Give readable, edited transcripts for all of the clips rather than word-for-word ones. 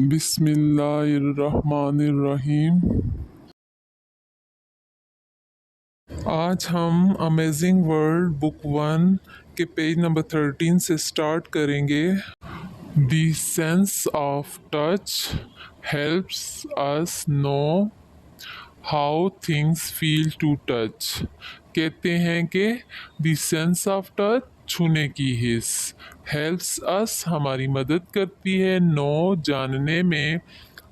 बिस्मिल्लाहिर्रहमानिर्रहीम। आज हम अमेजिंग वर्ल्ड बुक 1 के पेज नंबर 13 से स्टार्ट करेंगे। The sense of touch helps us know how things feel to touch. कहते हैं कि द सेंस ऑफ टच छूने की हिस्स हेल्प्स अस हमारी मदद करती है नो जानने में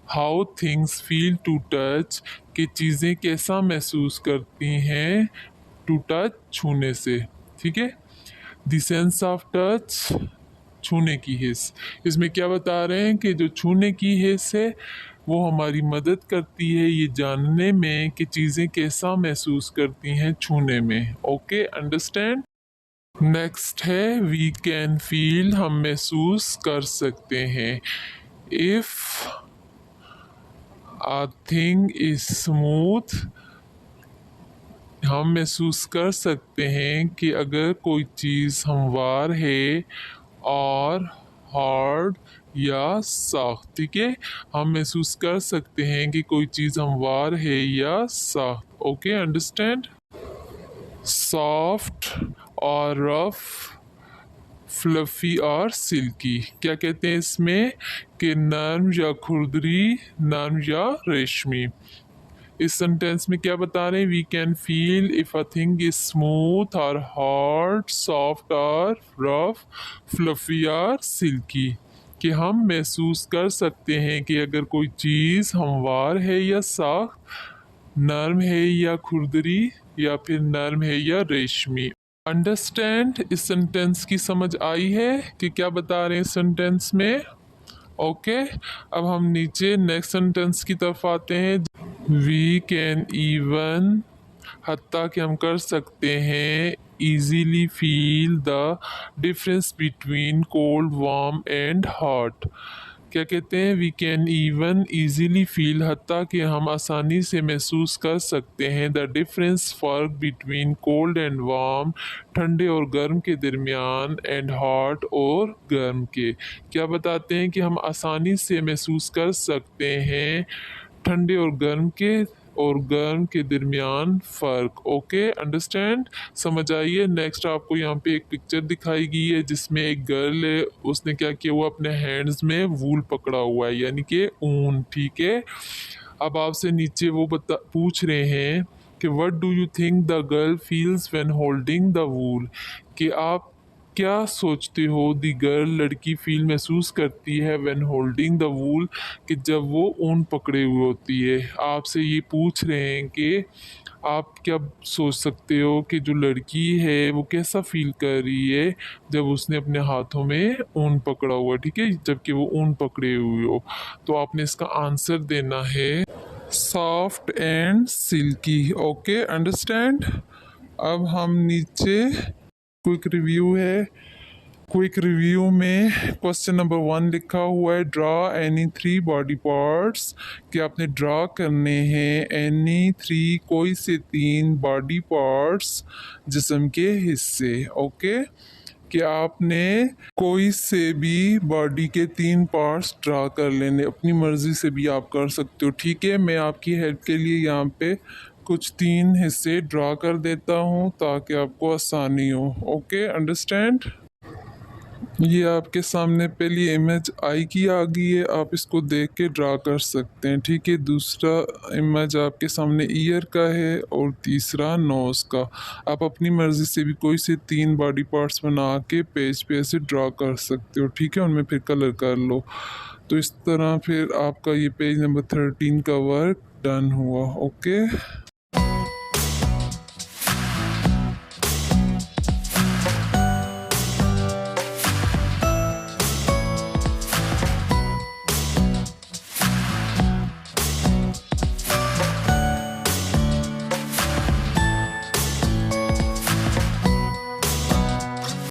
how things feel to touch कि चीज़ें कैसा महसूस करती हैं टू टच छूने से। ठीक है, द सेंस ऑफ टच छूने की हिस्स। इसमें क्या बता रहे हैं कि जो छूने की हिस्स है वो हमारी मदद करती है ये जानने में कि चीज़ें कैसा महसूस करती हैं छूने में। Okay, understand. नेक्स्ट है वी कैन फील, हम महसूस कर सकते हैं। If a thing is smooth, हम महसूस कर सकते हैं कि अगर कोई चीज़ हमवार है और हार्ड या सख्त। ठीक है, हम महसूस कर सकते हैं कि कोई चीज़ हमवार है या सख्त। Okay, understand. सॉफ्ट और रफ, फ्लफ़ी और सिल्की। क्या कहते हैं इसमें कि नर्म या खुरदरी, नर्म या रेशमी। इस सेंटेंस में क्या बता रहे हैं? We can feel if a thing is smooth और हार्ड, सॉफ्ट और रफ, फ्लफी और सिल्की। कि हम महसूस कर सकते हैं कि अगर कोई चीज़ हमवार है या सख्त, नर्म है या खुरदरी, या फिर नर्म है या रेशमी। अंडरस्टैंड। इस सेंटेंस की समझ आई है कि क्या बता रहे हैं सेंटेंस में? ओके, अब हम नीचे नेक्स्ट सेंटेंस की तरफ आते हैं। वी कैन इवन, हत्ता कि हम कर सकते हैं, easily feel the difference between cold, warm and hot. क्या कहते हैं? We can even easily feel, हत्ता कि हम आसानी से महसूस कर सकते हैं, द डिफरेंस फ़र्क बिटवीन कोल्ड एंड वार्म, ठंडे और गर्म के दरमियान, एंड हॉट और गर्म के। क्या बताते हैं कि हम आसानी से महसूस कर सकते हैं ठंडे और गर्म के दरमियान फ़र्क। ओके, अंडरस्टैंड, समझ आइए। नेक्स्ट आपको यहाँ पे एक पिक्चर दिखाई गई है जिसमें एक गर्ल है, उसने क्या किया हुआ, अपने हैंड्स में वूल पकड़ा हुआ है, यानी कि ऊन। ठीक है, अब आपसे नीचे वो पूछ रहे हैं कि what do you think the girl feels when holding the वूल। कि आप क्या सोचते हो दी गर्ल, लड़की फील महसूस करती है व्हेन होल्डिंग द वूल, कि जब वो ऊन पकड़े हुए होती है। आपसे ये पूछ रहे हैं कि आप क्या सोच सकते हो कि जो लड़की है वो कैसा फील कर रही है जब उसने अपने हाथों में ऊन पकड़ा हुआ। ठीक है, जबकि वो ऊन पकड़े हुए हो। तो आपने इसका आंसर देना है soft and silkie. Okay, understand. अब हम नीचे क्विक रिव्यू है। क्विक रिव्यू में क्वेश्चन नंबर 1 लिखा हुआ है, ड्रा एनी 3 बॉडी पार्ट्स। कि आपने ड्रा करने हैं एनी 3, कोई से 3 बॉडी पार्ट्स, जिस्म के हिस्से। ओके, कि आपने कोई से भी बॉडी के 3 पार्ट्स ड्रा कर लेने, अपनी मर्ज़ी से भी आप कर सकते हो। ठीक है, मैं आपकी हेल्प के लिए यहाँ पे कुछ 3 हिस्से ड्रा कर देता हूँ ताकि आपको आसानी हो। Okay, understand. ये आपके सामने पहली इमेज आई की आ गई है, आप इसको देख के ड्रा कर सकते हैं। ठीक है, दूसरा इमेज आपके सामने ईयर का है और तीसरा नोज़ का। आप अपनी मर्ज़ी से भी कोई से 3 बॉडी पार्ट्स बना के पेज पे ऐसे ड्रा कर सकते हो। ठीक है, उनमें फिर कलर कर लो। तो इस तरह फिर आपका ये पेज नंबर 13 का वर्क डन हुआ। ओके।